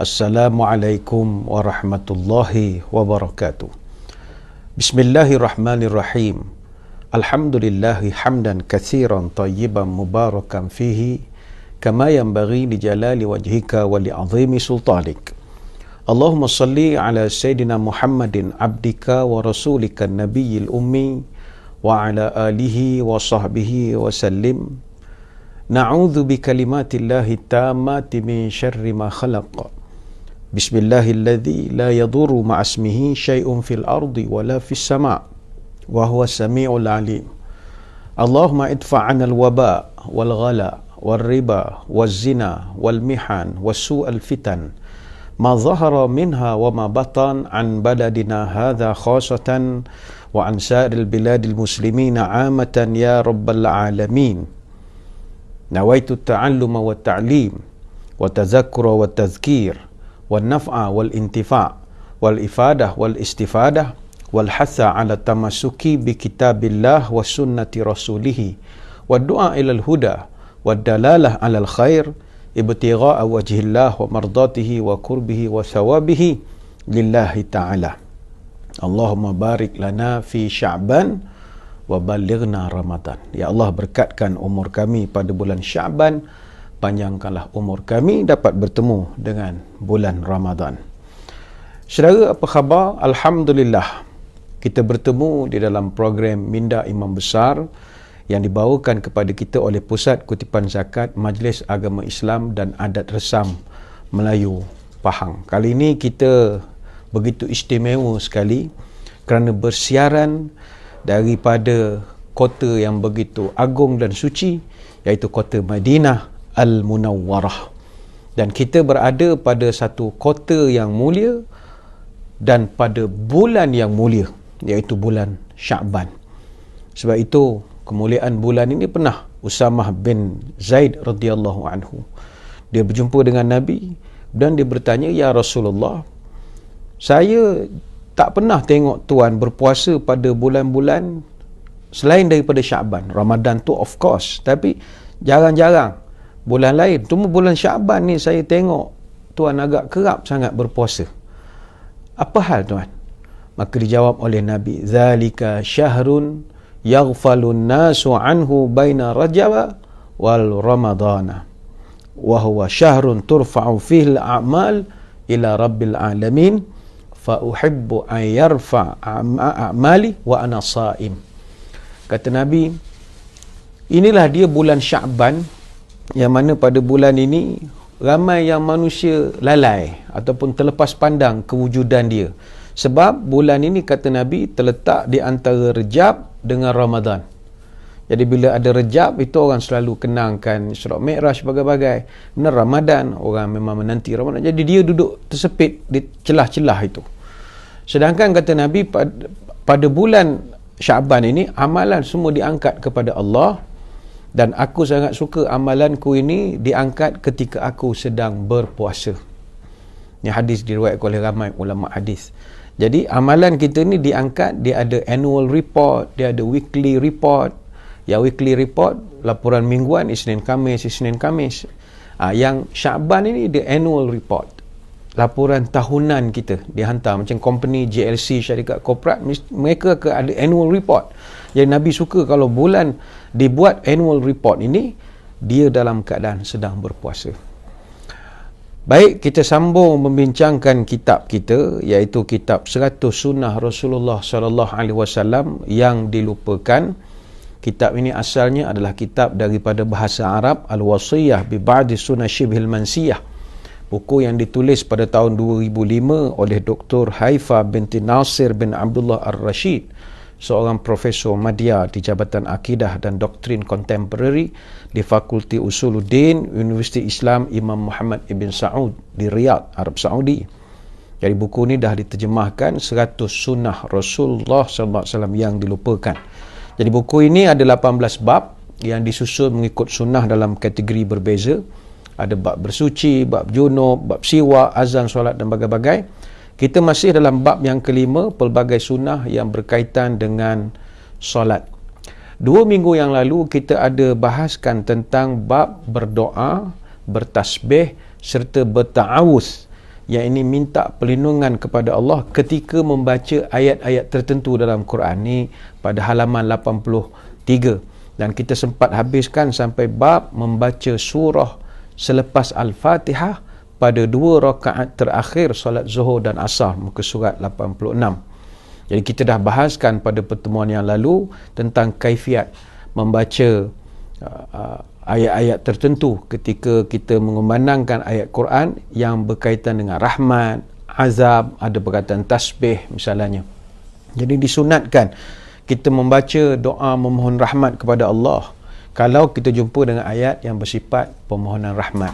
Assalamualaikum warahmatullahi wabarakatuh. Bismillahirrahmanirrahim. Alhamdulillahi hamdan katsiran tayyiban mubarakan fihi kama yanbaghi li jalali wajhika wa li 'azimi sultanik. Allahumma salli ala sayyidina Muhammadin abdika wa rasulika nabiyil ummi wa ala alihi wa sahbihi wa sallim. Na'udzu bi kalimatillahi tammati min syarri ma khalaq. Bismillahilladzi la yadurru ma'asmihi syai'un fil ardi wala fis sama' wa huwa sami'ul alim. Allahumma idfa' 'anal waba wal ghala wal riba waz zina wal mihan was su'al fitan ma zahara minha wa ma batan an baladina hadha khasatan wa an sa'iril biladil muslimina 'amatan ya rabbal alamin. Nawaitu ta'alluma wa ta'lim wa tazakkura wa tazkir والنفع والانتفاع والإفادة والاستفادة والحث على التمسك بكتاب الله وسنة رسوله والدعاء إلى الهدى والدلالة على الخير ابتغاء وجه الله ومرضاته وقربه وثوابه لله تعالى. اللهم بارك لنا في شعبان وبلغنا رمضان. Ya Allah, berkatkan umur kami pada bulan Sya'ban, panjangkanlah umur kami dapat bertemu dengan bulan Ramadan. Saudara, apa khabar? Alhamdulillah, kita bertemu di dalam program Minda Imam Besar yang dibawakan kepada kita oleh Pusat Kutipan Zakat Majlis Agama Islam dan Adat Resam Melayu Pahang. Kali ini kita begitu istimewa sekali kerana bersiaran daripada kota yang begitu agung dan suci, iaitu kota Madinah Al-Munawwarah, dan kita berada pada satu kota yang mulia dan pada bulan yang mulia, iaitu bulan Sya'ban. Sebab itu kemuliaan bulan ini pernah Usamah bin Zaid radhiyallahu anhu, dia berjumpa dengan Nabi dan dia bertanya, "Ya Rasulullah, saya tak pernah tengok tuan berpuasa pada bulan-bulan selain daripada Sya'ban. Ramadan tu of course, tapi jarang-jarang bulan lain. Cuma bulan Sya'ban ni saya tengok tuan agak kerap sangat berpuasa. Apa hal tuan?" Maka dijawab oleh Nabi, "Zalika syahrun yaghfalun nasu anhu baina Rajab wal Ramadana wa huwa syahrun turfa'u fihi al-a'mal ila rabbil alamin fa uhibbu an yarfa' a'mali wa ana sha'im." Kata Nabi, inilah dia bulan Sya'ban, yang mana pada bulan ini ramai yang manusia lalai ataupun terlepas pandang kewujudan dia. Sebab bulan ini, kata Nabi, terletak di antara Rejab dengan Ramadan. Jadi bila ada Rejab, itu orang selalu kenangkan Isra Mi'raj bagai-bagai. Benar, Ramadan, orang memang menanti Ramadan. Jadi dia duduk tersepit di celah-celah itu. Sedangkan kata Nabi, pada bulan Sya'ban ini amalan semua diangkat kepada Allah, dan aku sangat suka amalanku ini diangkat ketika aku sedang berpuasa. Ini hadis diriwayatkan oleh ramai ulama hadis. Jadi amalan kita ni diangkat, dia ada annual report, dia ada weekly report. Yang weekly report, laporan mingguan, Isnin Khamis. Yang Sya'ban ini dia annual report, laporan tahunan kita dihantar. Macam company JLC, syarikat korporat, mereka ada annual report. Yang Nabi suka kalau bulan dibuat annual report ini, dia dalam keadaan sedang berpuasa. Baik, kita sambung membincangkan kitab kita, iaitu kitab 100 Sunnah Rasulullah sallallahu alaihi wasallam yang dilupakan. Kitab ini asalnya adalah kitab daripada bahasa Arab, Al-Wasiyah bi Ba'di Sunnah Shibhil Mansiyah, buku yang ditulis pada tahun 2005 oleh Dr. Haifa binti Nasir bin Abdullah Ar-Rashid, seorang profesor Madya di Jabatan Akidah dan Doktrin Kontemporari di Fakulti Usuluddin Universiti Islam Imam Muhammad Ibn Saud di Riyadh, Arab Saudi. Jadi buku ini dah diterjemahkan, 100 Sunnah Rasulullah SAW yang dilupakan. Jadi buku ini ada 18 bab yang disusun mengikut sunnah dalam kategori berbeza. Ada bab bersuci, bab junub, bab siwak, azan, solat dan bagai-bagai. Kita masih dalam bab yang kelima, pelbagai sunnah yang berkaitan dengan solat. 2 minggu yang lalu kita ada bahaskan tentang bab berdoa, bertasbih serta berta'awuz yang ini minta perlindungan kepada Allah ketika membaca ayat-ayat tertentu dalam Quran ni pada halaman 83, dan kita sempat habiskan sampai bab membaca surah selepas Al-Fatihah pada 2 rakaat terakhir solat Zuhur dan Asar, muka surat 86. Jadi kita dah bahaskan pada pertemuan yang lalu tentang kaifiat membaca ayat-ayat tertentu ketika kita mengumandangkan ayat Quran yang berkaitan dengan rahmat, azab, ada perkataan tasbih misalnya. Jadi disunatkan kita membaca doa memohon rahmat kepada Allah kalau kita jumpa dengan ayat yang bersifat permohonan rahmat.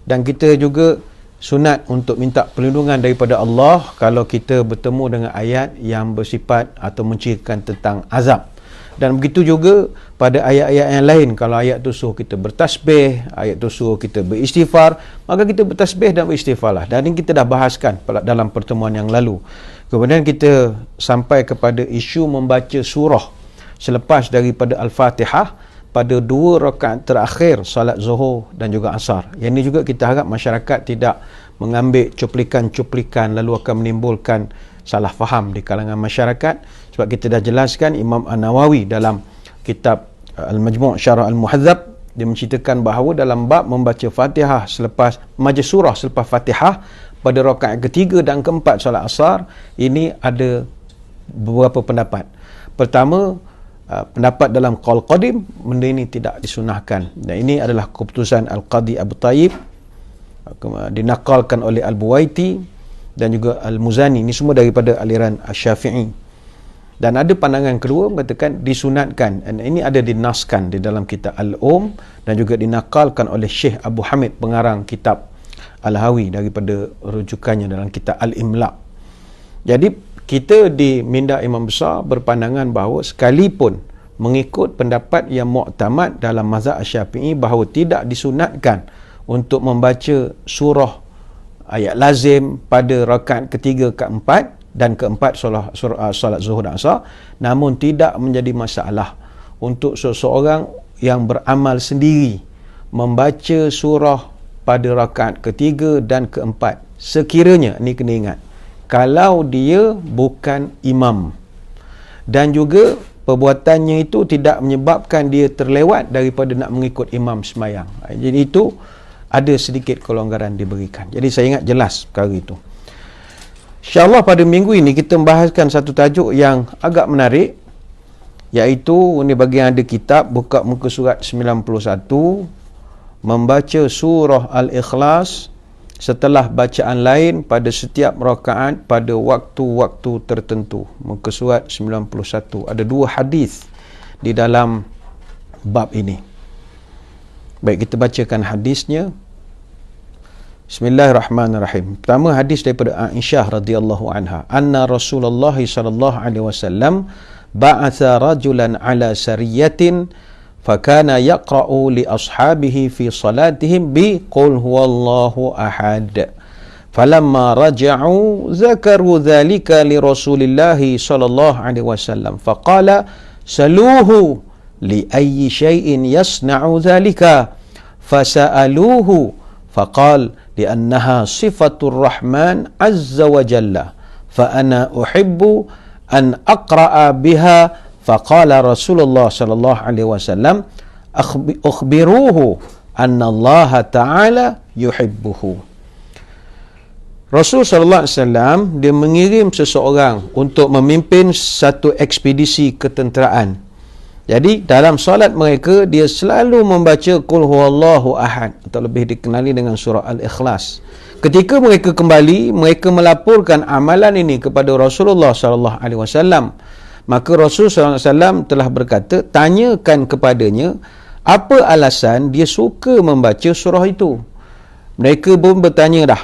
Dan kita juga sunat untuk minta perlindungan daripada Allah kalau kita bertemu dengan ayat yang bersifat atau menceritakan tentang azab. Dan begitu juga pada ayat-ayat yang lain, kalau ayat tu suruh kita bertasbih, ayat tu suruh kita beristighfar, maka kita bertasbih dan beristighfar lah. Dan ini kita dah bahaskan dalam pertemuan yang lalu. Kemudian kita sampai kepada isu membaca surah selepas daripada Al-Fatihah pada 2 rakaat terakhir salat Zuhur dan juga Asar. Yang ini juga kita harap masyarakat tidak mengambil cuplikan-cuplikan lalu akan menimbulkan salah faham di kalangan masyarakat. Sebab kita dah jelaskan, Imam An-Nawawi dalam kitab Al-Majmu' Syarah Al-Muhadzab, dia menceritakan bahawa dalam bab membaca Fatihah selepas membaca surah selepas Fatihah pada rakaat ketiga dan keempat solat Asar, ini ada beberapa pendapat. Pertama, pendapat dalam qaul qadim, benda ini tidak disunahkan. Dan ini adalah keputusan Al-Qadi Abu Tayyib, dinakalkan oleh Al-Buwaiti dan juga Al-Muzani. Ini semua daripada aliran Asy-Syafi'i. Dan ada pandangan kedua mengatakan disunatkan, dan ini ada dinaskan di dalam kitab dan juga dinakalkan oleh Syekh Abu Hamid pengarang kitab Al-Hawi daripada rujukannya dalam kitab Al-Imla. Jadi kita di Minda Imam Besar berpandangan bahawa sekalipun mengikut pendapat yang muktamad dalam mazhab Asy-Syafi'i bahawa tidak disunatkan untuk membaca surah ayat lazim pada rakaat ketiga, keempat dan keempat solat Zuhur dan Asar, namun tidak menjadi masalah untuk seseorang yang beramal sendiri membaca surah pada rakaat ketiga dan keempat, sekiranya, ni kena ingat, kalau dia bukan imam dan juga perbuatannya itu tidak menyebabkan dia terlewat daripada nak mengikut imam semayang. Jadi itu ada sedikit kelonggaran diberikan. Jadi saya ingat jelas perkara itu. InsyaAllah pada minggu ini kita membahaskan satu tajuk yang agak menarik, iaitu ini bagi yang ada kitab, buka muka surat 91, membaca surah Al-Ikhlas setelah bacaan lain pada setiap rakaat pada waktu-waktu tertentu. Muka surat 91. Ada 2 hadis di dalam bab ini. Baik, kita bacakan hadisnya. Bismillahirrahmanirrahim. Pertama, hadis daripada Aisyah radhiyallahu anha, anna Rasulullah sallallahu alaihi wasallam ba'atha rajulan ala sariyatin fakana yaqra'u li ashabihi fi salatihim bi qul huwallahu ahad. Falamma raja'u zakaru dhalika li Rasulillah sallallahu alaihi wasallam faqala saluhu li ayyi shay'in yasna'u dhalika fasa'aluhu faqala لأنها صفة الرحمن عز وجل فأنا أحب أن أقرأ بها فقال رسول الله صلى الله عليه وسلم أخبروه أن الله تعالى يحبه. Rasul sallallahu alaihi wasallam dia mengirim seseorang untuk memimpin satu ekspedisi ketenteraan. Jadi dalam solat mereka dia selalu membaca qul huwallahu ahad atau lebih dikenali dengan surah Al-Ikhlas. Ketika mereka kembali, mereka melaporkan amalan ini kepada Rasulullah sallallahu alaihi wasallam. Maka Rasul sallallahu alaihi wasallam telah berkata, tanyakan kepadanya apa alasan dia suka membaca surah itu. Mereka pun bertanya dah.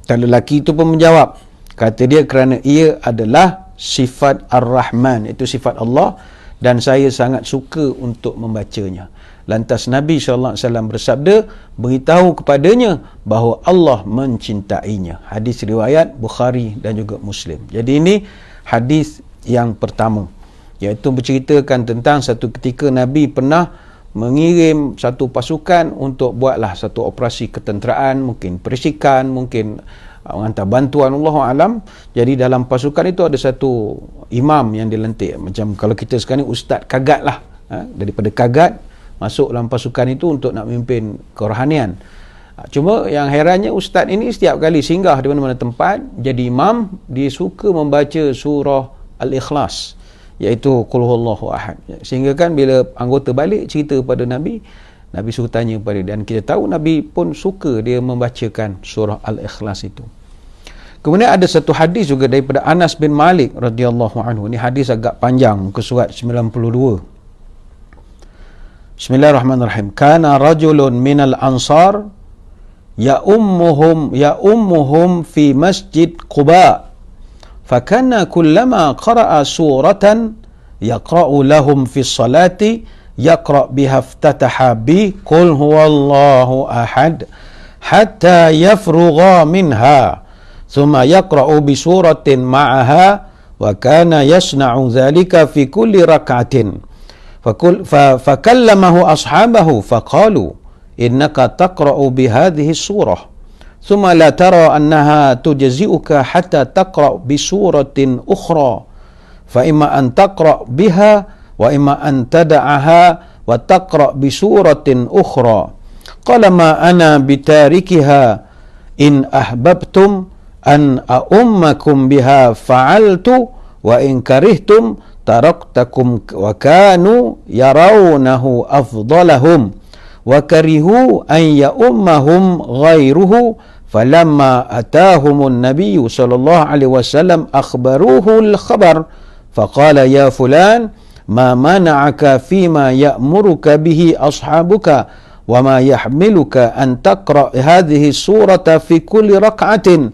Dan lelaki itu pun menjawab. Kata dia, kerana ia adalah sifat Ar-Rahman, itu sifat Allah, dan saya sangat suka untuk membacanya. Lantas Nabi SAW bersabda, beritahu kepadanya bahawa Allah mencintainya. Hadis riwayat Bukhari dan juga Muslim. Jadi ini hadis yang pertama, iaitu berceritakan tentang satu ketika Nabi pernah mengirim satu pasukan untuk buatlah satu operasi ketenteraan, mungkin perisikan, mungkin menghantar bantuan, Allahu alam. Jadi dalam pasukan itu ada satu imam yang dilantik, macam kalau kita sekarang ni ustaz kagat lah, daripada kagat masuk dalam pasukan itu untuk nak memimpin kerohanian. Cuma yang herannya ustaz ini setiap kali singgah di mana-mana tempat jadi imam, dia suka membaca surah Al-Ikhlas, iaitu Qul Huwallahu Ahad. Sehingga kan bila anggota balik cerita kepada Nabi, Nabi suruh tanya kepada dia, dan kita tahu Nabi pun suka dia membacakan surah Al-Ikhlas itu. Kemudian ada satu hadis juga daripada Anas bin Malik radhiyallahu anhu. Ini hadis agak panjang, muka surat 92. Bismillahirrahmanirrahim. Kana rajulun minal ansar ya'ummuhum fi masjid Quba. Fakana kullama qara'a suratan yaqra'u lahum fi salati yaqra' biha iftataha bi qul huwallahu ahad hatta yafrugha minha thumma yaqra'u bi suratin ma'aha wa kana yasna'u dhalika fi kulli rak'atin. فكلمه أصحابه فقالوا إنك تقرأ بهذه السورة ثم لا ترى أنها تجزئك حتى تقرأ بسورة أخرى فإما أن تقرأ بها وإما أن تدعها وتقرأ بسورة أخرى قال ما أنا بتاركها إن أحببتم أن أؤمكم بها فعلت وإن كرهتم taraktakum wa kanu yarawnahu afdalahum wa karihu an ya'ummahum ghairuhu falamma atahumun nabiyyu sallallahu alaihi wasallam akhbaruhu al-khabar faqala ya fulan ma mana'aka fima ya'muruka bihi ashabuka wa ma yahmiluka an taqra' hadhihi surata fi kulli rak'atin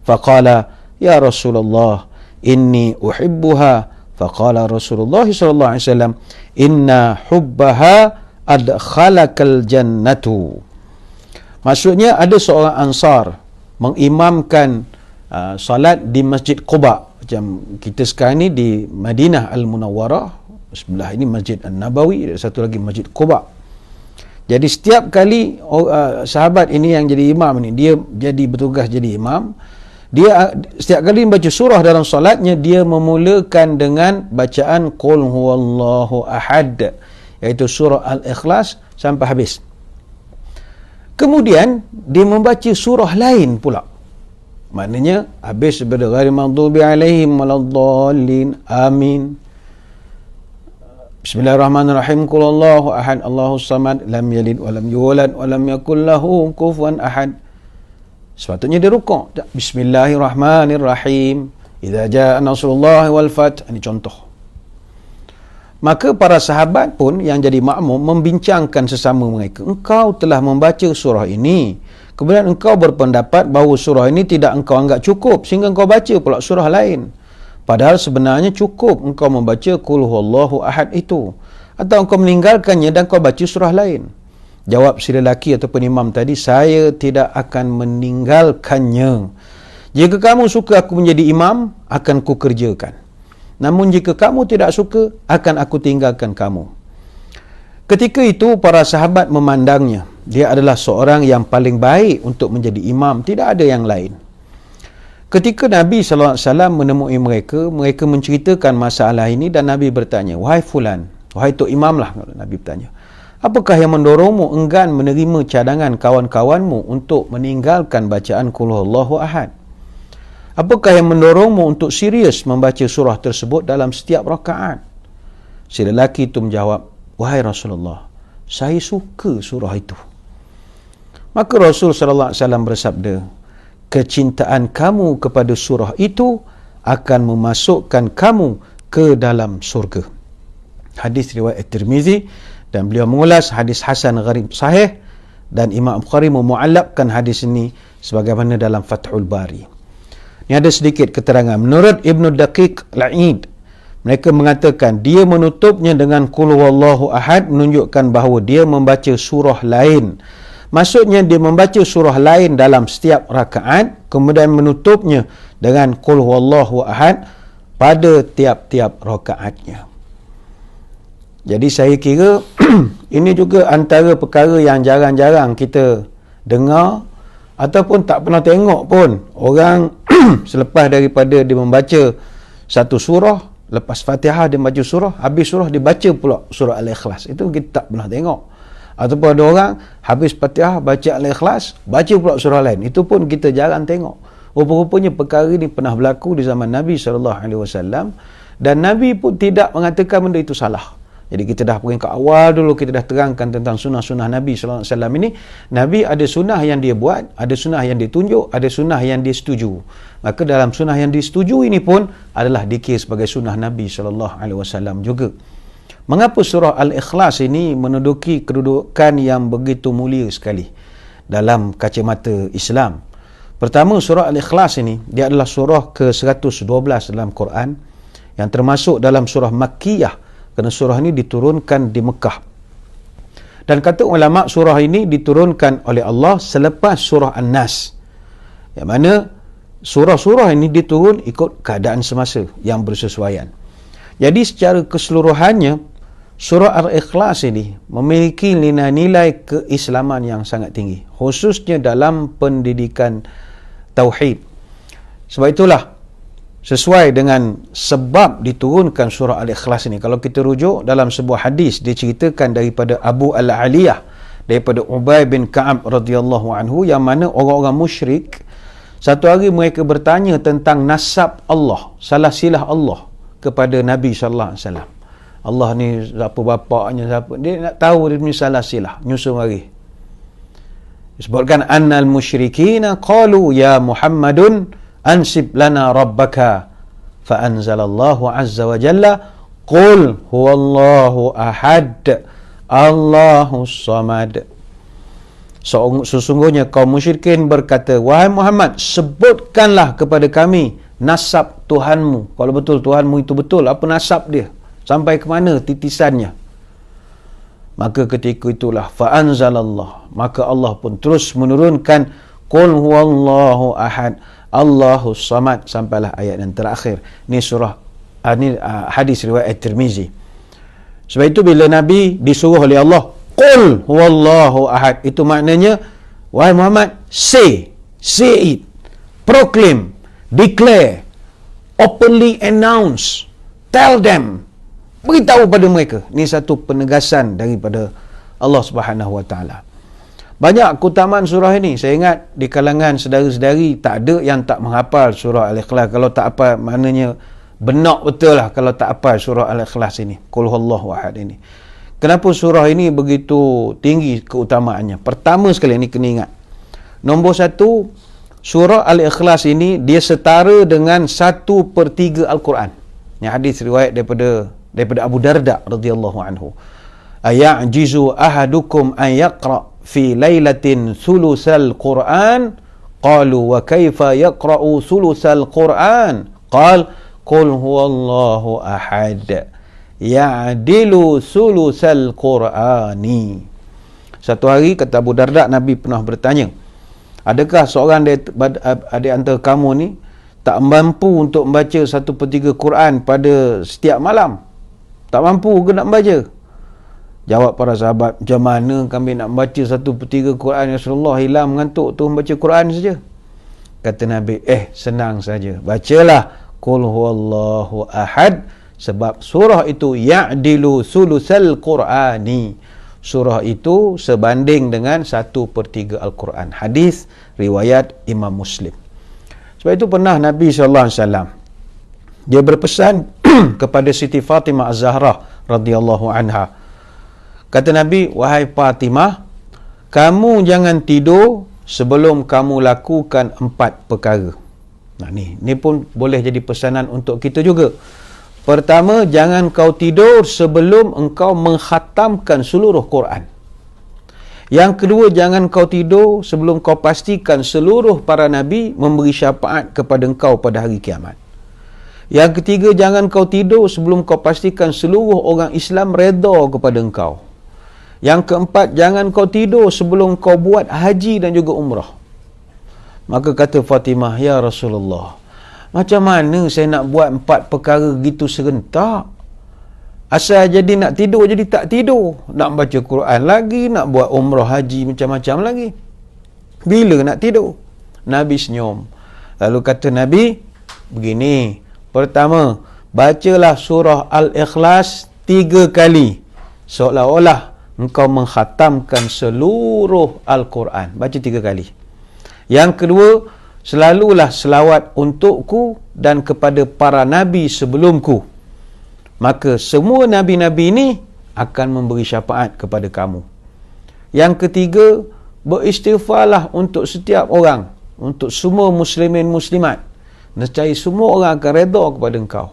faqala ya Rasulullah inni uhibbuha faqala Rasulullah sallallahu alaihi wasallam inna hubbaha adkhalakal jannatu. Maksudnya ada seorang ansar mengimamkan salat di Masjid Quba. Macam kita sekarang ni di Madinah Al-Munawwarah, sebelah ini Masjid An-Nabawi, ada satu lagi Masjid Quba. Jadi setiap kali sahabat ini yang jadi imam ni, dia jadi bertugas jadi imam, dia setiap kali membaca surah dalam solatnya, dia memulakan dengan bacaan Qul Huwallahu Ahad, iaitu surah Al-Ikhlas sampai habis. Kemudian dia membaca surah lain pula. Maknanya habis daripada ghairil maghdubi alaihim waladdallin, amin. Bismillahirrahmanirrahim. Qul Huwallahu Ahad, Allahus Samad, lam yalid wa lam yulad wa lam yakul lahu kufuwan ahad. Sepatutnya dia rukuk. Bismillahirrahmanirrahim. Idza jaa nasrullah wal fath. Ini contoh. Maka para sahabat pun yang jadi makmum membincangkan sesama mereka. Engkau telah membaca surah ini, kemudian engkau berpendapat bahawa surah ini tidak engkau anggap cukup, sehingga engkau baca pula surah lain. Padahal sebenarnya cukup engkau membaca Qul Huwallahu Ahad itu. Atau engkau meninggalkannya dan engkau baca surah lain. Jawab si lelaki ataupun imam tadi, saya tidak akan meninggalkannya. Jika kamu suka aku menjadi imam, akan ku kerjakan. Namun jika kamu tidak suka, akan aku tinggalkan kamu. Ketika itu para sahabat memandangnya, dia adalah seorang yang paling baik untuk menjadi imam, tidak ada yang lain. Ketika Nabi SAW menemui mereka, mereka menceritakan masalah ini dan Nabi bertanya, wahai fulan, wahai tok imam lah, Nabi bertanya, apakah yang mendorongmu enggan menerima cadangan kawan-kawanmu untuk meninggalkan bacaan Qul Huwallahu Ahad? Apakah yang mendorongmu untuk serius membaca surah tersebut dalam setiap rakaat? Si lelaki itu menjawab, wahai Rasulullah, saya suka surah itu. Maka Rasul sallallahu alaihi wasallam bersabda, kecintaan kamu kepada surah itu akan memasukkan kamu ke dalam surga. Hadis riwayat Tirmizi, dan beliau mengulas hadis hasan gharib sahih, dan Imam Bukhari memuallaqkan hadis ini sebagaimana dalam Fathul Bari. Ini ada sedikit keterangan. Menurut Ibnu Daqiq Al-Aid, mereka mengatakan dia menutupnya dengan Qul Huwallahu Ahad menunjukkan bahawa dia membaca surah lain. Maksudnya dia membaca surah lain dalam setiap rakaat, kemudian menutupnya dengan Qul Huwallahu Ahad pada tiap-tiap rakaatnya. Jadi saya kira ini juga antara perkara yang jarang-jarang kita dengar ataupun tak pernah tengok pun Orang selepas daripada dia membaca satu surah, lepas Fatihah dia baca surah, habis surah dia baca pula surah Al-Ikhlas. Itu kita tak pernah tengok. Ataupun ada orang habis Fatihah baca Al-Ikhlas, baca pula surah lain. Itu pun kita jarang tengok. Rupa-rupanya perkara ini pernah berlaku di zaman Nabi SAW, dan Nabi pun tidak mengatakan benda itu salah. Jadi kita dah peringkat awal dulu, kita dah terangkan tentang sunnah-sunnah Nabi SAW ini. Nabi ada sunnah yang dia buat, ada sunnah yang dia tunjuk, ada sunnah yang dia setuju. Maka dalam sunnah yang disetujui ini pun adalah dikir sebagai sunnah Nabi SAW juga. Mengapa surah Al-Ikhlas ini menduduki kedudukan yang begitu mulia sekali dalam kacamata Islam? Pertama, surah Al-Ikhlas ini, dia adalah surah ke-112 dalam Quran, yang termasuk dalam surah Makkiyah, kerana surah ini diturunkan di Mekah. Dan kata ulama, surah ini diturunkan oleh Allah selepas surah An-Nas, yang mana surah-surah ini diturun ikut keadaan semasa yang bersesuaian. Jadi secara keseluruhannya, surah Al-Ikhlas ini memiliki nilai-nilai keislaman yang sangat tinggi, khususnya dalam pendidikan tauhid. Sebab itulah, sesuai dengan sebab diturunkan surah Al-Ikhlas ini, kalau kita rujuk dalam sebuah hadis, diceritakan daripada Abu Al-Aliyah, daripada Ubay bin Ka'ab radhiyallahu anhu, yang mana orang-orang musyrik satu hari mereka bertanya tentang nasab Allah, salah silah Allah kepada Nabi sallallahu alaihi wasallam. Allah ni siapa bapaknya, siapa, dia nak tahu dia punya salah silah, nyusun mari. Disebutkan annal musyrikina qalu ya Muhammadun ansib lana rabbaka, fa anzalallahu azza wa jalla qul huwallahu ahad Allahus samad. Sesungguhnya kaum musyrikin berkata, wahai Muhammad, sebutkanlah kepada kami nasab Tuhanmu, kalau betul Tuhanmu itu betul, apa nasab dia, sampai ke mana titisannya. Maka ketika itulah fa anzalallah, maka Allah pun terus menurunkan qul huwallahu ahad Allahus samad, sampailah ayat yang terakhir. Ini surah hadis riwayat Tirmizi. Sebab itu bila Nabi disuruh oleh Allah qul huwallahu ahad, itu maknanya wahai Muhammad, say it, proclaim, declare, openly announce, tell them, beritahu pada mereka. Ini satu penegasan daripada Allah Subhanahu wa taala. Banyak keutamaan surah ini. Saya ingat di kalangan saudara-saudari tak ada yang tak menghafal surah Al-Ikhlas. Kalau tak apa, maknanya benak betul lah kalau tak apa surah Al-Ikhlas ini, qul huwallahu ahad ini. Kenapa surah ini begitu tinggi keutamaannya? Pertama sekali, ini kena ingat, nombor satu, surah Al-Ikhlas ini dia setara dengan 1/3 Al-Quran. Ini hadis riwayat daripada Abu Darda radhiyallahu anhu. Ayajizu ahadukum an yaqra fi lailatin thulusal Quran, qalu wa kaifa yaqra'u thulusal Quran, qal qul huwallahu ahad ya'dilu thulusal Qurani. Satu hari, kata Abu Darda, Nabi pernah bertanya, adakah seorang di antara kamu ni tak mampu untuk membaca 1/3 Quran pada setiap malam? Tak mampu ke nak membaca? Jawab para sahabat, macam mana kami nak membaca 1/3 Quran, ya Rasulullah, hilang mengantuk tu membaca Quran saja. Kata Nabi, senang saja, bacalah qul huwallahu ahad, sebab surah itu ya'dilu sulusal Qurani, surah itu sebanding dengan 1/3 Al-Quran. Hadis riwayat Imam Muslim. Sebab itu pernah Nabi SAW dia berpesan kepada Siti Fatimah Az-Zahra radhiyallahu anha. Kata Nabi, wahai Fatimah, kamu jangan tidur sebelum kamu lakukan 4 perkara. Nah, ni pun boleh jadi pesanan untuk kita juga. Pertama, jangan kau tidur sebelum engkau mengkhatamkan seluruh Quran. Yang kedua, jangan kau tidur sebelum kau pastikan seluruh para nabi memberi syafaat kepada engkau pada hari kiamat. Yang ketiga, jangan kau tidur sebelum kau pastikan seluruh orang Islam redha kepada engkau. Yang keempat, jangan kau tidur sebelum kau buat haji dan juga umrah. Maka kata Fatimah, ya Rasulullah, macam mana saya nak buat 4 perkara gitu serentak? Asal jadi nak tidur, jadi tak tidur. Nak baca Quran lagi, nak buat umrah haji macam-macam lagi. Bila nak tidur? Nabi senyum. Lalu kata Nabi begini, pertama, bacalah surah Al-Ikhlas 3 kali, seolah-olah engkau mengkhatamkan seluruh Al-Quran. Baca 3 kali. Yang kedua, selalulah selawat untukku dan kepada para nabi sebelumku, maka semua nabi-nabi ini akan memberi syafaat kepada kamu. Yang ketiga, beristighfarlah untuk setiap orang, untuk semua muslimin muslimat, nescaya semua orang akan redha kepada engkau.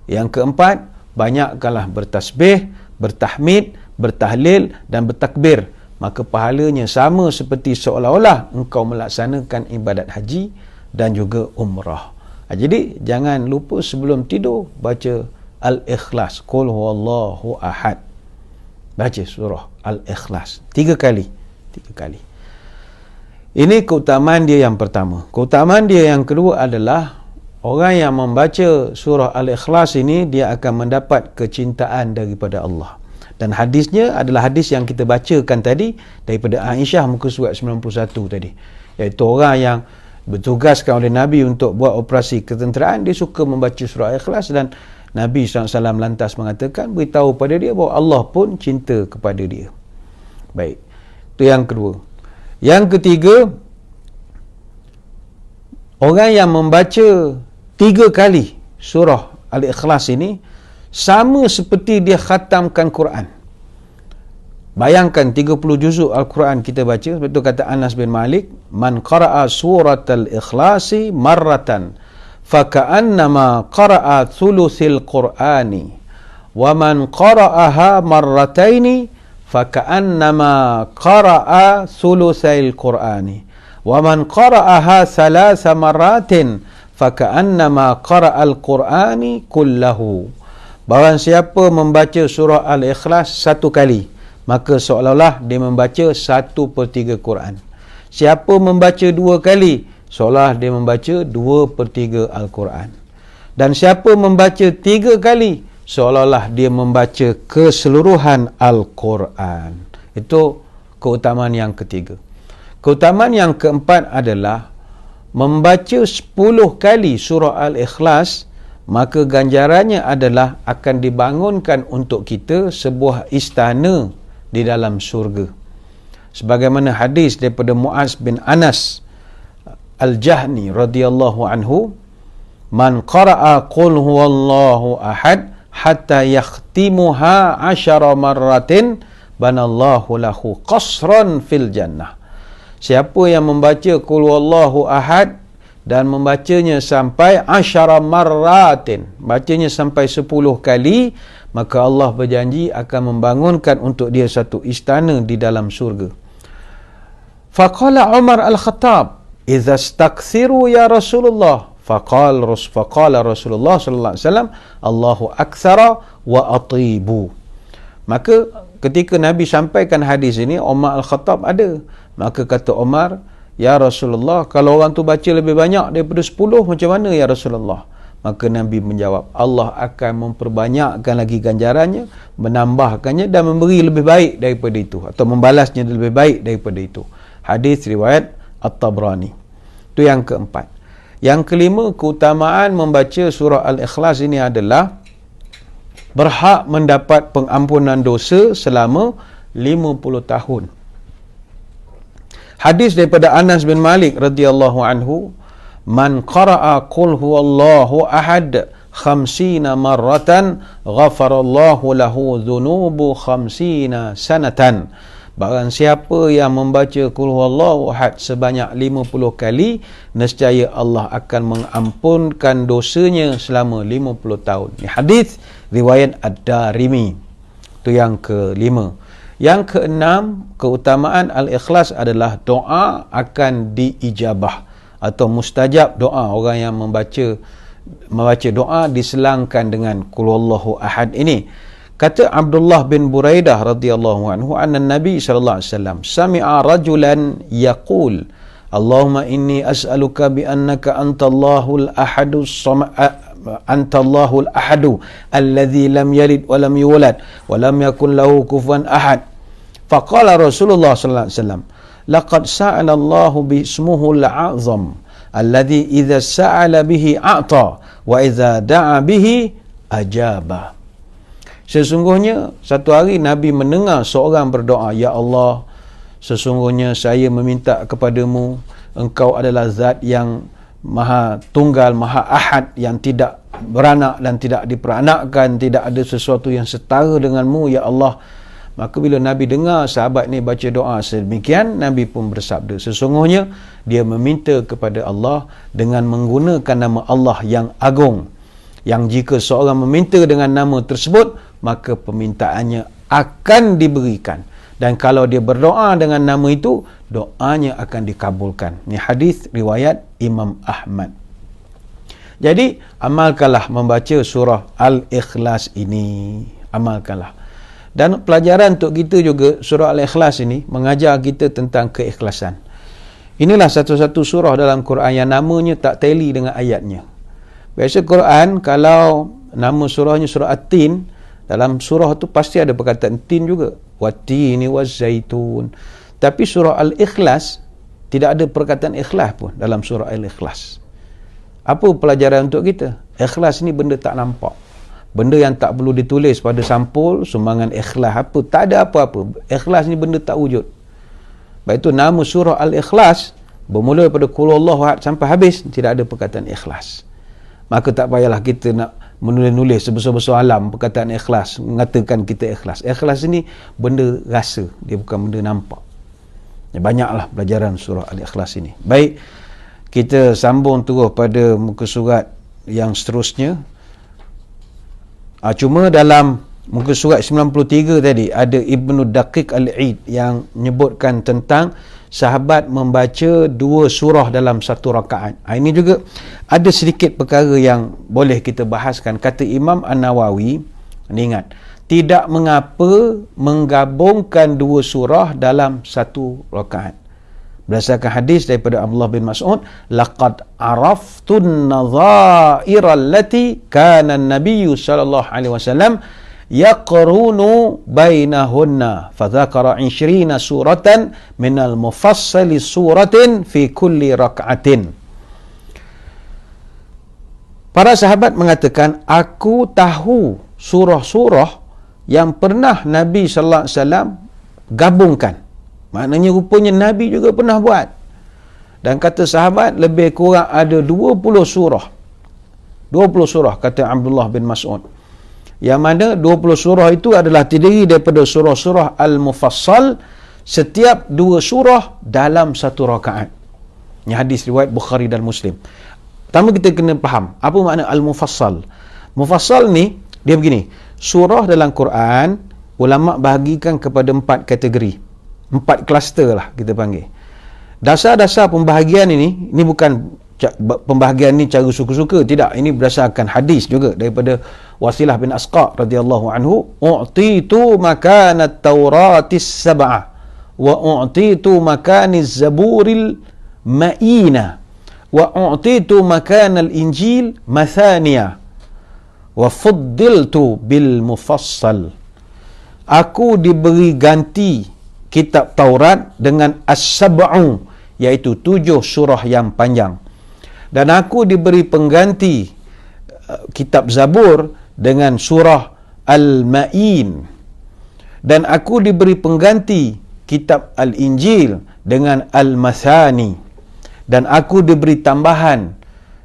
Yang keempat, banyakkanlah bertasbih, bertahmid, bertahlil dan bertakbir, maka pahalanya sama seperti seolah-olah engkau melaksanakan ibadat haji dan juga umrah. Jadi jangan lupa sebelum tidur baca Al-Ikhlas, Qul huwallahu ahad. Baca surah Al-Ikhlas 3 kali. 3 kali. Ini keutamaan dia yang pertama. Keutamaan dia yang kedua adalah orang yang membaca surah Al-Ikhlas ini, dia akan mendapat kecintaan daripada Allah. Dan hadisnya adalah hadis yang kita bacakan tadi daripada Aisyah muka surat 91 tadi. Iaitu orang yang bertugaskan oleh Nabi untuk buat operasi ketenteraan, dia suka membaca surah Al-Ikhlas, dan Nabi SAW lantas mengatakan, beritahu pada dia bahawa Allah pun cinta kepada dia. Baik, itu yang kedua. Yang ketiga, orang yang membaca 3 kali surah Al-Ikhlas ini sama seperti dia khatamkan Quran. Bayangkan 30 juzuk Al-Quran kita baca, betul kata Anas bin Malik, man qara'a surat al-ikhlasi marratan faka'annama qara'a thuluthil Qur'ani wa man qara'aha marrataini faka'annama qara'a thuluthail Qur'ani wa man qara'aha thalatha marratin faka'annama qara'al Qur'ani kullahu. Barang siapa membaca surah Al-Ikhlas 1 kali, maka seolah-olah dia membaca 1/3 Quran. Siapa membaca 2 kali, seolah dia membaca 2/3 Al-Quran. Dan siapa membaca 3 kali, seolah-olah dia membaca keseluruhan Al-Quran. Itu keutamaan yang ketiga. Keutamaan yang keempat adalah membaca 10 kali surah Al-Ikhlas, maka ganjarannya adalah akan dibangunkan untuk kita sebuah istana di dalam syurga. Sebagaimana hadis daripada Muaz bin Anas Al-Jahni radhiyallahu anhu, man qara'a qul huwallahu ahad hatta yakhtimuha 10 marratin banallahu lahu qasran fil jannah. Siapa yang membaca qul huwallahu ahad dan membacanya sampai 10 marratin, bacanya sampai 10 kali, maka Allah berjanji akan membangunkan untuk dia satu istana di dalam syurga. Faqala Umar Al-Khattab, idza stakthiru ya Rasulullah. Faqala Rasulullah sallallahu alaihi wasallam, Allahu aktsara wa atibu. Maka ketika Nabi sampaikan hadis ini, Umar Al-Khattab ada. Maka kata Umar, ya Rasulullah, kalau orang tu baca lebih banyak daripada 10, macam mana ya Rasulullah? Maka Nabi menjawab, Allah akan memperbanyakkan lagi ganjarannya, menambahkannya dan memberi lebih baik daripada itu, atau membalasnya lebih baik daripada itu. Hadis riwayat At-Tabrani. Itu yang keempat. Yang kelima, keutamaan membaca surah Al-Ikhlas ini adalah berhak mendapat pengampunan dosa selama 50 tahun. Hadis daripada Anas bin Malik radhiyallahu anhu, man qara'a qul huwallahu ahad 50 marratan ghafarallahu lahu dhunubu 50 sanatan. Barang siapa yang membaca qul huwallahu ahad sebanyak 50 kali, nescaya Allah akan mengampunkan dosanya selama 50 tahun. Ini hadis riwayat Ad-Darimi. Itu yang kelima. Yang keenam, keutamaan Al-Ikhlas adalah doa akan diijabah atau mustajab doa. Orang yang membaca doa diselangkan dengan qul huwallahu ahad ini. Kata Abdullah bin Buraidah radhiyallahu anhu, anna Nabi sallallahu alaihi wasallam sami'a rajulan yaqul, Allahumma inni as'aluka bi annaka antallahul ahadus samad antallahul ahadu alladhi lam yalid wa lam yulad wa lam yakul lahu kufuwan ahad. Faqala Rasulullah sallallahu alaihi wasallam, laqad sa'ala Allahu bi ismuhu al-'azam alladhi idza sa'ala bihi a'ta wa idza da'a bihi ajaba. Sesungguhnya satu hari Nabi mendengar seorang berdoa, ya Allah, sesungguhnya saya meminta kepadamu, engkau adalah zat yang maha tunggal, maha ahad, yang tidak beranak dan tidak diperanakkan, tidak ada sesuatu yang setara denganmu, ya Allah. Maka bila Nabi dengar sahabat ni baca doa sedemikian, Nabi pun bersabda, sesungguhnya dia meminta kepada Allah dengan menggunakan nama Allah yang agung, yang jika seorang meminta dengan nama tersebut, maka permintaannya akan diberikan. Dan kalau dia berdoa dengan nama itu, doanya akan dikabulkan. Ini hadis riwayat Imam Ahmad. Jadi, amalkanlah membaca surah Al-Ikhlas ini. Amalkanlah. Dan pelajaran untuk kita juga, surah Al-Ikhlas ini mengajar kita tentang keikhlasan. Inilah satu-satu surah dalam Quran yang namanya tak tally dengan ayatnya. Biasa Quran, kalau nama surahnya surah At-Tin, dalam surah tu pasti ada perkataan tin juga. Wat-tini waz-zaitun. Tapi surah Al-Ikhlas, tidak ada perkataan ikhlas pun dalam surah Al-Ikhlas. Apa pelajaran untuk kita? Ikhlas ni benda tak nampak. Benda yang tak perlu ditulis pada sampul, sumbangan ikhlas apa, tak ada apa-apa. Ikhlas ni benda tak wujud. Baik itu nama surah Al-Ikhlas, bermula daripada Qul Huwallahu Ahad sampai habis, tidak ada perkataan ikhlas. Maka tak payahlah kita nak menulis-nulis sebesar-besar alam perkataan ikhlas, mengatakan kita ikhlas. Ikhlas ni benda rasa, dia bukan benda nampak. Banyaklah pelajaran surah Al-Ikhlas ini. Baik, kita sambung terus pada muka surat yang seterusnya. Cuma dalam muka surat 93 tadi ada Ibnu Daqiq Al-Eid yang menyebutkan tentang sahabat membaca 2 surah dalam satu rakaat. Ini juga ada sedikit perkara yang boleh kita bahaskan. Kata Imam An-Nawawi, ingat, tidak mengapa menggabungkan 2 surah dalam satu rakaat. Berdasarkan hadis daripada Abdullah bin Mas'ud, laqad araftun nadha'ira allati kana an-nabiy sallallahu alaihi wasallam yaqrunu bainahunna fadzakara 20 suratan minal mufassali suratin fi kulli rak'atin. Para sahabat mengatakan, aku tahu surah-surah yang pernah Nabi sallallahu alaihi wasallam gabungkan. Maknanya rupanya Nabi juga pernah buat. Dan kata sahabat, lebih kurang ada 20 surah. 20 surah, kata Abdullah bin Mas'ud. Yang mana 20 surah itu adalah terdiri daripada surah-surah Al-Mufassal, setiap 2 surah dalam satu rakaat. Ini hadis riwayat Bukhari dan Muslim. Pertama kita kena faham, apa makna Al-Mufassal? Mufassal ni, dia begini. Surah dalam Quran, ulama' bahagikan kepada 4 kategori. 4 kluster lah kita panggil. Dasar-dasar pembahagian ini bukan pembahagian ni cara suka-suka, tidak. Ini berdasarkan hadis juga daripada Wasilah bin Asqa radhiyallahu anhu, u'titu makanat tauratis sab'ah wa u'titu makaniz zaburil ma'ina wa u'titu makanal injil mathaniya wa fuddiltu bil mufassal. Aku diberi ganti kitab Taurat dengan As-Sab'u, iaitu 7 surah yang panjang. Dan aku diberi pengganti kitab Zabur dengan surah Al-Ma'in. Dan aku diberi pengganti kitab Al-Injil dengan Al-Mathani. Dan aku diberi tambahan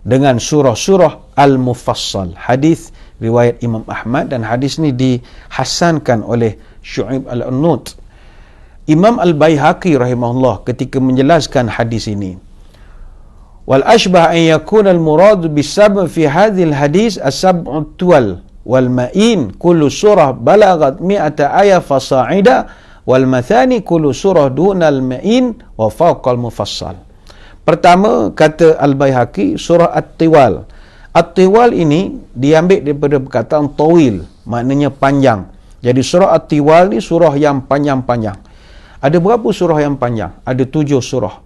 dengan surah-surah Al-Mufassal. Hadis riwayat Imam Ahmad, dan hadis ni dihasankan oleh Syu'aib Al-Arnaut. Imam Al-Baihaqi rahimahullah ketika menjelaskan hadis ini, wal ashbah an yakuna al-murad bis-sab' fi hadhihi al-hadis as-sab'u tuwal wal ma'in kullu surah balagat 100 ayat fasa'ida wal mathani kullu surah duna al-ma'in wa fawqa al-mufassal. Pertama, kata Al-Baihaqi, surah At-Tiwal. At-Tiwal ini diambil daripada perkataan tawil, maknanya panjang. Jadi surah At-Tiwal ni surah yang panjang-panjang. Ada berapa surah yang panjang? Ada 7 surah.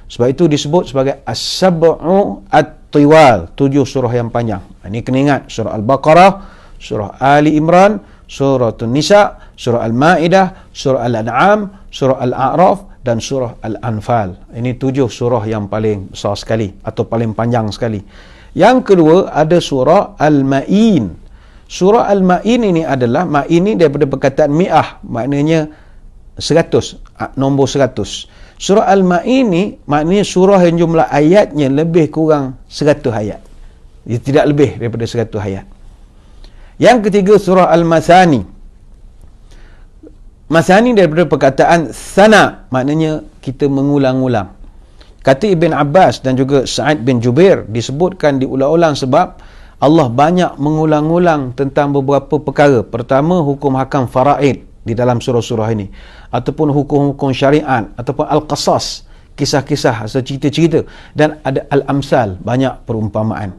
Sebab itu disebut sebagai As-Sab'u At-Tiwal, 7 surah yang panjang. Ini kena ingat, surah Al-Baqarah, surah Ali Imran, surah An-Nisa, surah Al-Ma'idah, surah Al-An'am, surah Al-A'raf, dan surah Al-Anfal. Ini 7 surah yang paling besar sekali atau paling panjang sekali. Yang kedua ada surah Al-Ma'in. Surah Al-Ma'in ini adalah, Ma'in ini daripada perkataan mi'ah, maknanya 100, nombor 100. Surah Al-Ma'in ini maknanya surah yang jumlah ayatnya lebih kurang 100 ayat. Ia tidak lebih daripada 100 ayat. Yang ketiga surah Al-Masani. Masani daripada perkataan sana, maknanya kita mengulang-ulang. Kata Ibn Abbas dan juga Sa'id bin Jubair, disebutkan diulang-ulang sebab Allah banyak mengulang-ulang tentang beberapa perkara. Pertama, hukum hakam faraid di dalam surah-surah ini, ataupun hukum-hukum syariat, ataupun al-qasas, kisah-kisah atau cerita-cerita, dan ada al-amsal, banyak perumpamaan.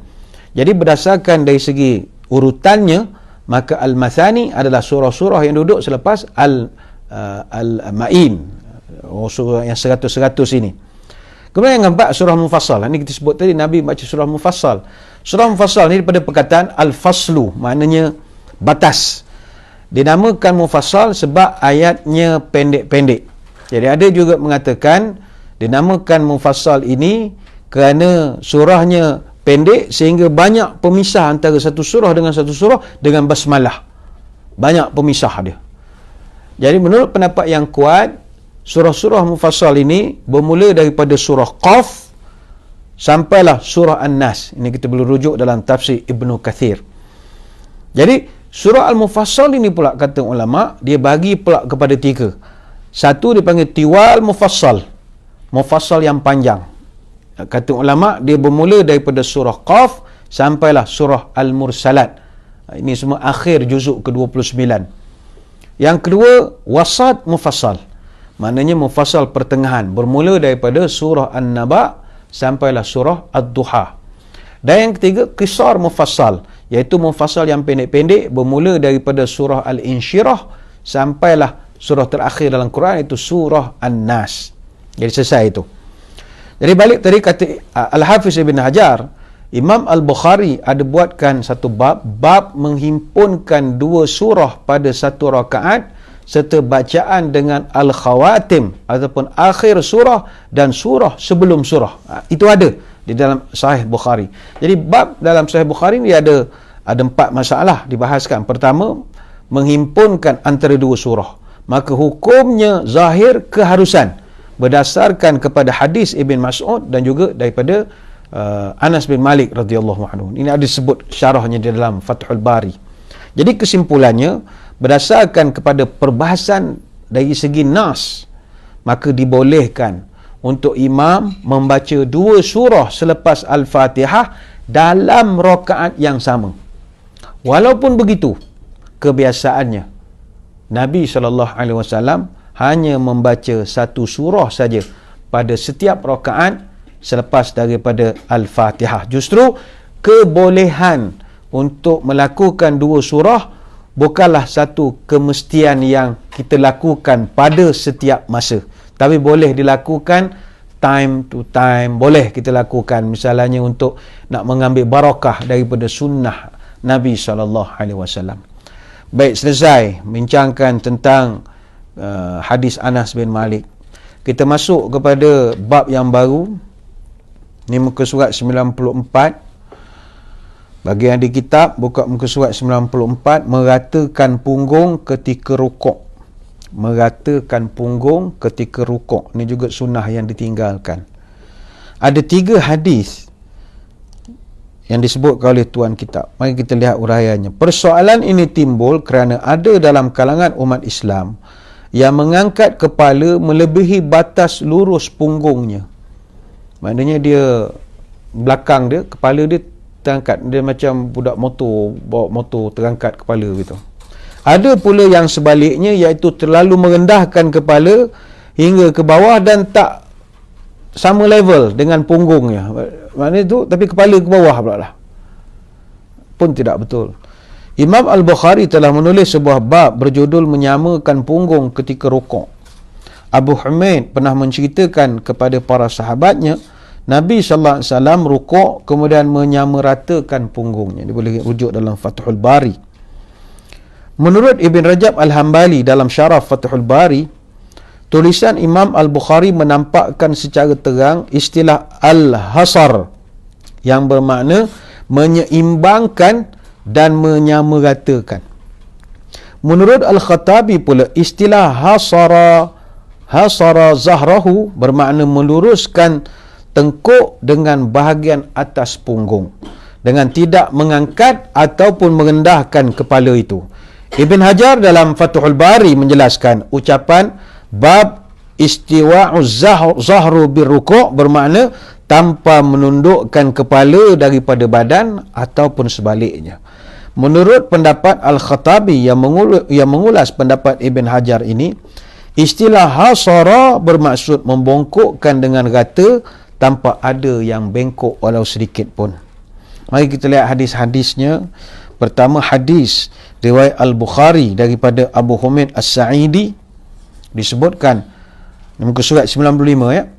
Jadi berdasarkan dari segi urutannya, maka Al-Masani adalah surah-surah yang duduk selepas Al-Ma'in, surah yang 100-100 ini. Kemudian yang keempat, surah Mufassal. Ini kita sebut tadi, Nabi baca surah Mufassal. Surah Mufassal ini daripada perkataan Al-Faslu, maknanya batas. Dinamakan Mufassal sebab ayatnya pendek-pendek. Jadi ada juga mengatakan dinamakan Mufassal ini kerana surahnya pendek sehingga banyak pemisah antara satu surah dengan satu surah dengan basmalah. Banyak pemisah dia. Jadi menurut pendapat yang kuat, surah-surah Mufassal ini bermula daripada surah Qaf sampailah surah An-Nas. Ini kita boleh rujuk dalam tafsir Ibnu Kathir. Jadi surah Al-Mufassal ini pula kata ulama, dia bagi pula kepada 3. Satu dipanggil Tiwal Mufassal, Mufassal yang panjang. Kata ulama, dia bermula daripada surah Qaf sampailah surah Al-Mursalat. Ini semua akhir juzuk ke-29. Yang kedua, Wasat Mufassal, maknanya mufassal pertengahan, bermula daripada surah An-Naba sampailah surah Ad-Duha. Dan yang ketiga, Qisar Mufassal, iaitu mufassal yang pendek-pendek, bermula daripada surah Al-Insyirah sampailah surah terakhir dalam Quran, iaitu surah An-Nas. Jadi selesai itu. Jadi balik tadi kata Al-Hafiz Ibn Hajar, Imam Al-Bukhari ada buatkan satu bab menghimpunkan 2 surah pada satu rakaat serta bacaan dengan Al-Khawatim ataupun akhir surah dan surah sebelum surah. Itu ada di dalam Sahih Bukhari. Jadi bab dalam Sahih Bukhari ni ada 4 masalah dibahaskan. Pertama, menghimpunkan antara 2 surah. Maka hukumnya zahir keharusan berdasarkan kepada hadis Ibn Mas'ud dan juga daripada Anas bin Malik radhiyallahu anhu. Ini ada disebut syarahnya di dalam Fathul Bari. Jadi kesimpulannya, berdasarkan kepada perbahasan dari segi nas, maka dibolehkan untuk imam membaca 2 surah selepas Al-Fatihah dalam rakaat yang sama. Walaupun begitu, kebiasaannya Nabi SAW hanya membaca 1 surah saja pada setiap rakaat selepas daripada Al-Fatihah. Justru kebolehan untuk melakukan 2 surah bukanlah satu kemestian yang kita lakukan pada setiap masa, tapi boleh dilakukan time to time. Boleh kita lakukan misalnya untuk nak mengambil barakah daripada sunnah Nabi SAW. Baik, selesai bincangkan tentang hadis Anas bin Malik. Kita masuk kepada bab yang baru. Ini muka surat 94. Bagi yang di kitab, buka muka surat 94. Meratakan punggung ketika rukuk. Meratakan punggung ketika rukuk. Ini juga sunnah yang ditinggalkan. Ada 3 hadis yang disebutkan oleh tuan kitab. Mari kita lihat uraiannya. Persoalan ini timbul kerana ada dalam kalangan umat Islam yang mengangkat kepala melebihi batas lurus punggungnya. Maknanya dia belakang dia, kepala dia terangkat. Dia macam budak motor, bawa motor terangkat kepala gitu. Ada pula yang sebaliknya, iaitu terlalu merendahkan kepala hingga ke bawah dan tak sama level dengan punggungnya. Maknanya tu, tapi kepala ke bawah pula lah. Pun tidak betul. Imam Al-Bukhari telah menulis sebuah bab berjudul menyamakan punggung ketika rukuk. Abu Humaid pernah menceritakan kepada para sahabatnya, Nabi SAW rukuk kemudian menyamaratakan punggungnya. Dia boleh rujuk dalam Fathul Bari. Menurut Ibn Rajab Al-Hambali dalam syarah Fathul Bari, tulisan Imam Al-Bukhari menampakkan secara terang istilah al-hasar yang bermakna menyeimbangkan dan menyamaratakan. Menurut Al-Khattabi pula, istilah hasara zahrahu bermakna meluruskan tengkuk dengan bahagian atas punggung dengan tidak mengangkat ataupun merendahkan kepala itu. Ibn Hajar dalam Fathul Bari menjelaskan ucapan bab istiwa'uz zahru birruku' bermakna tanpa menundukkan kepala daripada badan ataupun sebaliknya. Menurut pendapat Al-Khattabi yang mengulas pendapat Ibn Hajar ini, istilah hasara bermaksud membongkokkan dengan rata tanpa ada yang bengkok walau sedikit pun. Mari kita lihat hadis-hadisnya. Pertama, hadis riwayat Al-Bukhari daripada Abu Humaid As-Sa'idi, disebutkan muka surat 95 ya.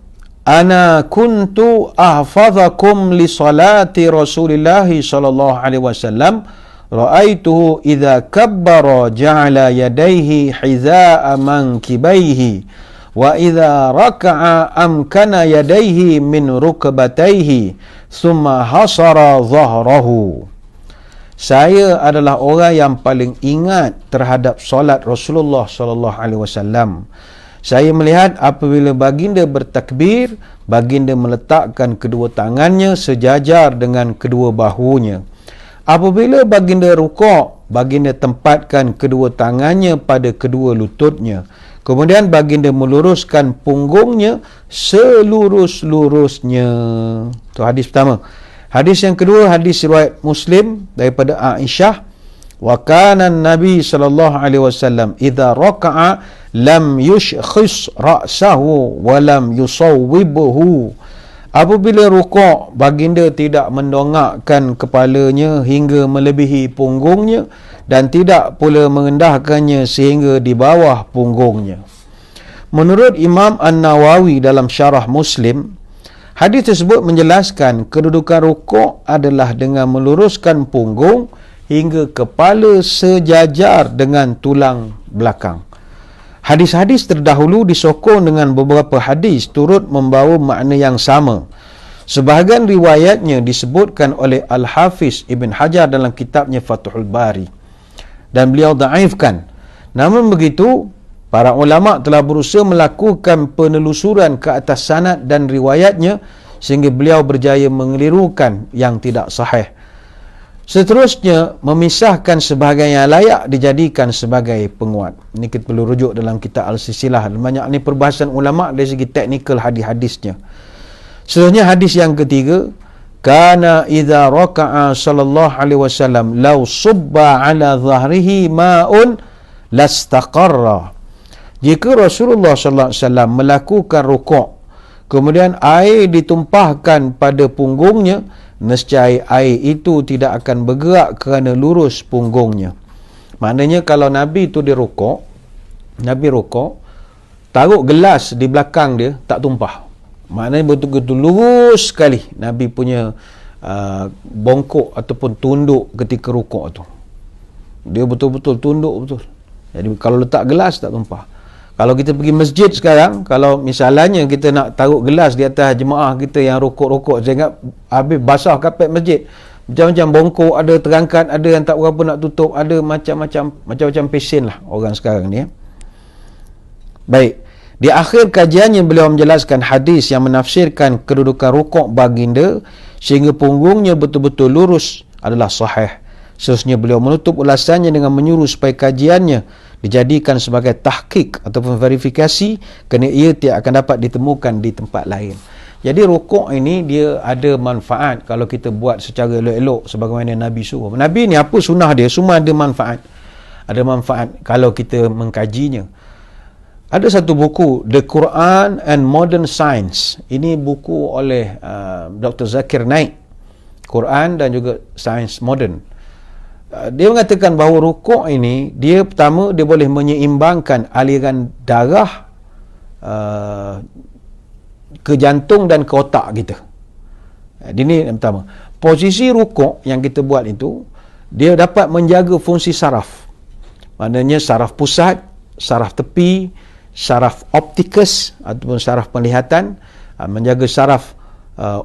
Ana kuntu ahfazakum li salati Rasulillah sallallahu alaihi wasallam ra'aituhu idza kabbara ja'ala yadayhi hizaa'a mankibaihi wa idza raka'a amkana yadayhi min rukbatayhi thumma hasara dhahrahu. Saya adalah orang yang paling ingat terhadap solat Rasulullah sallallahu alaihi wasallam. Saya melihat apabila baginda bertakbir, baginda meletakkan kedua tangannya sejajar dengan kedua bahunya. Apabila baginda rukuk, baginda tempatkan kedua tangannya pada kedua lututnya. Kemudian baginda meluruskan punggungnya selurus-lurusnya. Itu hadis pertama. Hadis yang kedua, hadis riwayat Muslim daripada Aisyah. Wa kana Nabi sallallahu alaihi wasallam idza raka'a lam yushkhis ra'sahu wa lam yusawwibhu. Apabila rukuk, baginda tidak mendongakkan kepalanya hingga melebihi punggungnya dan tidak pula merendahkannya sehingga di bawah punggungnya. Menurut Imam An-Nawawi dalam Syarah Muslim, hadis tersebut menjelaskan kedudukan rukuk adalah dengan meluruskan punggung hingga kepala sejajar dengan tulang belakang. Hadis-hadis terdahulu disokong dengan beberapa hadis turut membawa makna yang sama. Sebahagian riwayatnya disebutkan oleh Al-Hafiz Ibn Hajar dalam kitabnya Fathul Bari dan beliau dhaifkan. Namun begitu, para ulama telah berusaha melakukan penelusuran ke atas sanad dan riwayatnya sehingga beliau berjaya mengelirukan yang tidak sahih. Seterusnya, memisahkan sebahagian yang layak dijadikan sebagai penguat. Ini kita perlu rujuk dalam kitab Al-Silsilah. Banyak ni perbahasan ulama dari segi teknikal hadis-hadisnya. Seterusnya, hadis yang ketiga, kana idza raka'a sallallahu alaihi wasallam law subba ala dhahrihi ma'un lastaqarra. Jika Rasulullah sallallahu alaihi wasallam melakukan rukuk, kemudian air ditumpahkan pada punggungnya, nescaya air itu tidak akan bergerak kerana lurus punggungnya. Maknanya kalau Nabi tu dia rukuk, Nabi rukuk, taruh gelas di belakang dia, tak tumpah. Maknanya betul-betul lurus sekali Nabi punya bongkok ataupun tunduk ketika rukuk tu. Dia betul-betul tunduk betul. Jadi kalau letak gelas tak tumpah. Kalau kita pergi masjid sekarang, kalau misalnya kita nak taruh gelas di atas jemaah kita yang rukuk-rukuk, saya ingat habis basah kapet masjid. Macam-macam bongkok, ada terangkat, ada yang tak berapa nak tutup, ada macam-macam pesen lah orang sekarang ni. Baik. Di akhir kajiannya beliau menjelaskan hadis yang menafsirkan kedudukan rukuk baginda sehingga punggungnya betul-betul lurus adalah sahih. Seterusnya beliau menutup ulasannya dengan menyuruh supaya kajiannya dijadikan sebagai tahqiq ataupun verifikasi kerana ia tidak akan dapat ditemukan di tempat lain. Jadi rukuk ini dia ada manfaat kalau kita buat secara elok-elok sebagaimana Nabi suruh. Nabi ni apa sunnah dia semua ada manfaat. Ada manfaat kalau kita mengkajinya. Ada satu buku, The Quran and Modern Science. Ini buku oleh Dr. Zakir Naik. Quran dan juga Sains Moden. Dia mengatakan bahawa rukuk ini, dia pertama, dia boleh menyeimbangkan aliran darah ke jantung dan ke otak kita. Ini yang pertama. Posisi rukuk yang kita buat itu, dia dapat menjaga fungsi saraf. Maknanya saraf pusat, saraf tepi, saraf optikus ataupun saraf penglihatan, menjaga saraf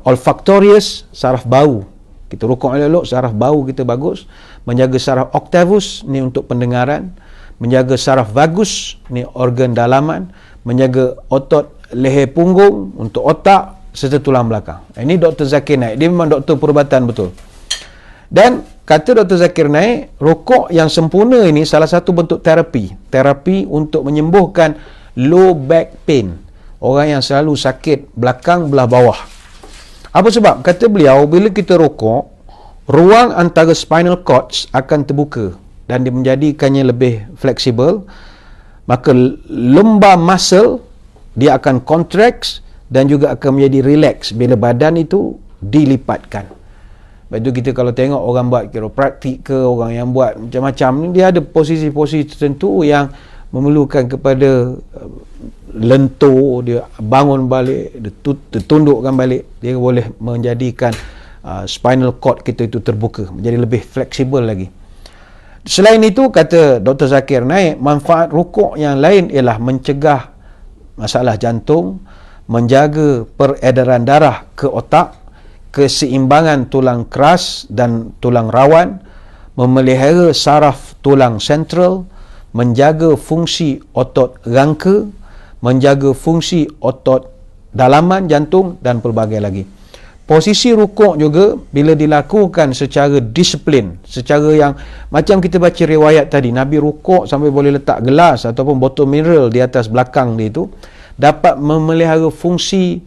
olfactorius, saraf bau. Kita rukuk elok-elok, saraf bau kita bagus. Menjaga saraf octavus, ni untuk pendengaran. Menjaga saraf vagus, ni organ dalaman. Menjaga otot leher punggung untuk otak serta tulang belakang. Ini Dr. Zakir Naik. Dia memang doktor perubatan betul. Dan kata Dr. Zakir Naik, rukuk yang sempurna ini salah satu bentuk terapi. Terapi untuk menyembuhkan low back pain. Orang yang selalu sakit belakang belah bawah. Apa sebab? Kata beliau, bila kita rukuk, ruang antara spinal cords akan terbuka dan dia menjadikannya lebih fleksibel. Maka lumbar muscle dia akan contract dan juga akan menjadi relax bila badan itu dilipatkan. Lepas tu kita kalau tengok orang buat kiropraktik ke, orang yang buat macam-macam, dia ada posisi-posisi tertentu yang memerlukan kepada lentur, dia bangun balik, dia tundukkan balik, dia boleh menjadikan spinal cord kita itu terbuka, menjadi lebih fleksibel lagi. Selain itu, kata Dr. Zakir Naik, manfaat rukuk yang lain ialah mencegah masalah jantung, menjaga peredaran darah ke otak, keseimbangan tulang keras dan tulang rawan, memelihara saraf tulang sentral, menjaga fungsi otot rangka, menjaga fungsi otot dalaman jantung dan pelbagai lagi. Posisi rukuk juga bila dilakukan secara disiplin, secara yang macam kita baca riwayat tadi, Nabi rukuk sampai boleh letak gelas ataupun botol mineral di atas belakang dia itu, dapat memelihara fungsi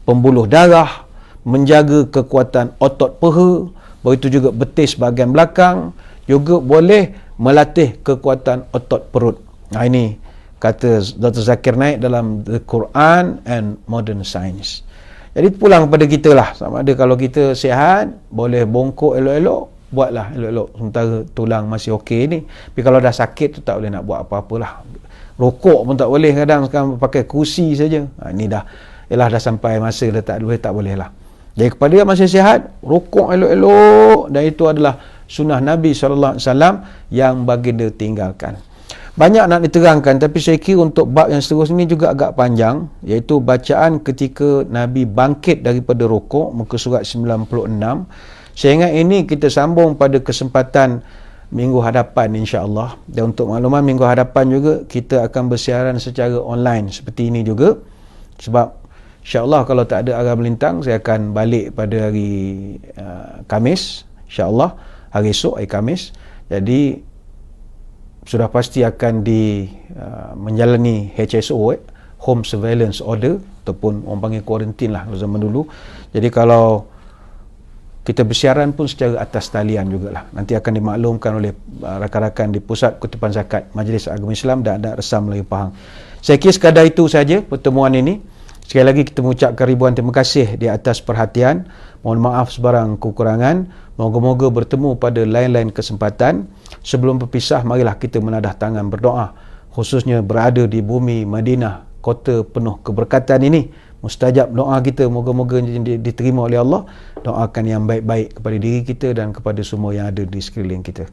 pembuluh darah, menjaga kekuatan otot peha, begitu juga betis bahagian belakang, juga boleh melatih kekuatan otot perut. Ini kata Dr. Zakir Naik dalam The Quran and Modern Science. Jadi pulang kepada kita lah, sama ada kalau kita sihat, boleh bongkok elok-elok, buatlah elok-elok sementara tulang masih okey ni. Tapi kalau dah sakit tu tak boleh nak buat apa-apalah. Rokok pun tak boleh, kadang sekarang pakai kursi saja. Ini dah sampai masa dah tak boleh lah. Jadi kepada yang masih sihat, rokok elok-elok, dan itu adalah sunnah Nabi SAW yang baginda tinggalkan. Banyak nak diterangkan, tapi saya kira untuk bab yang seterusnya juga agak panjang, iaitu bacaan ketika Nabi bangkit daripada rokok, muka surat 96. Saya ingat ini kita sambung pada kesempatan minggu hadapan insya-Allah. Dan untuk makluman, minggu hadapan juga kita akan bersiaran secara online seperti ini juga. Sebab insya-Allah kalau tak ada arah melintang, saya akan balik pada hari Khamis, insya-Allah, hari esok, hari Khamis. Jadi sudah pasti akan menjalani HSO, Home Surveillance Order, ataupun orang panggil kuarantin lah zaman dulu. Jadi kalau kita bersiaran pun secara atas talian jugalah. Nanti akan dimaklumkan oleh rakan-rakan di Pusat Kutipan Zakat Majlis Agama Islam dan Adat Resam Melayu Pahang. Saya kira sekadar itu saja pertemuan ini. Sekali lagi kita mengucapkan ribuan terima kasih di atas perhatian. Mohon maaf sebarang kekurangan. Moga-moga bertemu pada lain-lain kesempatan. Sebelum berpisah, marilah kita menadah tangan berdoa, khususnya berada di bumi Madinah, kota penuh keberkatan ini. Mustajab doa kita, moga-moga diterima oleh Allah. Doakan yang baik-baik kepada diri kita dan kepada semua yang ada di sekeliling kita.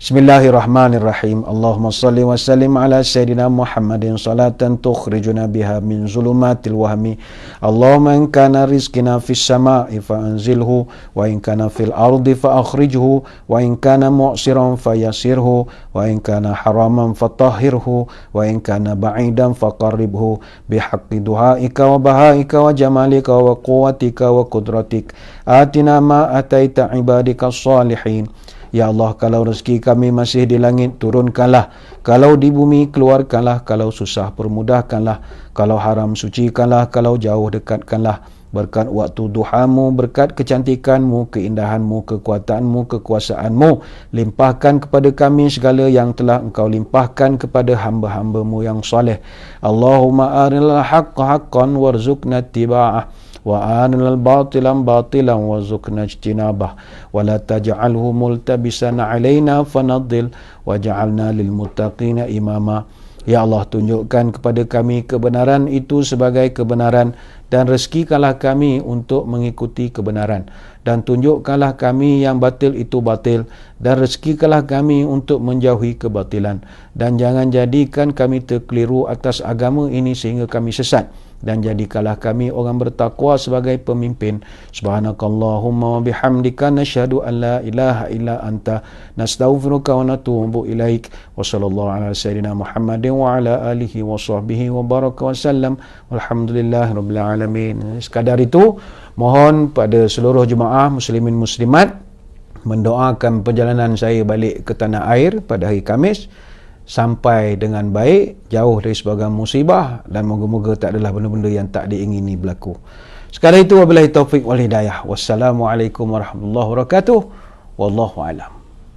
Bismillahirrahmanirrahim. Allahumma salli wa sallim ala Sayyidina Muhammadin salatan tukhrijuna biha min zulumatil wahmi. Allahumma in kana rizqina fis sama'i fa anzilhu, wa in kana fil ardi fa akhrijhu, wa in kana mu'siran fa yasirhu, wa in kana haraman fa tahhirhu, wa in kana ba'idan fa qarribhu bihaqqi du'aika wa bahaika wa jamalika wa quwwatika wa qudratik. Atina ma ataita ibadika salihin. Ya Allah, kalau rezeki kami masih di langit, turunkanlah. Kalau di bumi, keluarkanlah. Kalau susah, permudahkanlah. Kalau haram, sucikanlah. Kalau jauh, dekatkanlah. Berkat waktu duhamu, berkat kecantikanmu, keindahanmu, kekuatanmu, kekuasaanmu, limpahkan kepada kami segala yang telah engkau limpahkan kepada hamba-hambamu yang soleh. Allahumma arinal haqqa haqqan warzuqna tiba'ah, wa arinal batilan batilan warzuqna ijtinabah, wa la taj'alhu multabisan alaina fanadil, wa ja'alna lil muttaqina imama. Ya Allah, tunjukkan kepada kami kebenaran itu sebagai kebenaran dan rezekikanlah kami untuk mengikuti kebenaran, dan tunjukkanlah kami yang batil itu batil, dan rezekikanlah kami untuk menjauhi kebatilan, dan jangan jadikan kami terkeliru atas agama ini sehingga kami sesat, dan jadikanlah kami orang bertakwa sebagai pemimpin. Subhanakallahumma wa bihamdika nasyhadu an la ilaha illa anta nastaghfiruka wa natubu ilaik. Wa sallallahu ala sayyidina Muhammadin wa ala alihi wa sahbihi wa baraka wa sallam. Walhamdulillahirabbil alamin. Sekadar itu, mohon pada seluruh jemaah muslimin muslimat mendoakan perjalanan saya balik ke tanah air pada hari Khamis sampai dengan baik, jauh dari sebagai musibah, dan moga-moga tak adalah benda-benda yang tak diingini berlaku. Sekadar itu, wabillahi taufiq wal hidayah. Wassalamualaikum warahmatullahi wabarakatuh. Wallahu a'lam.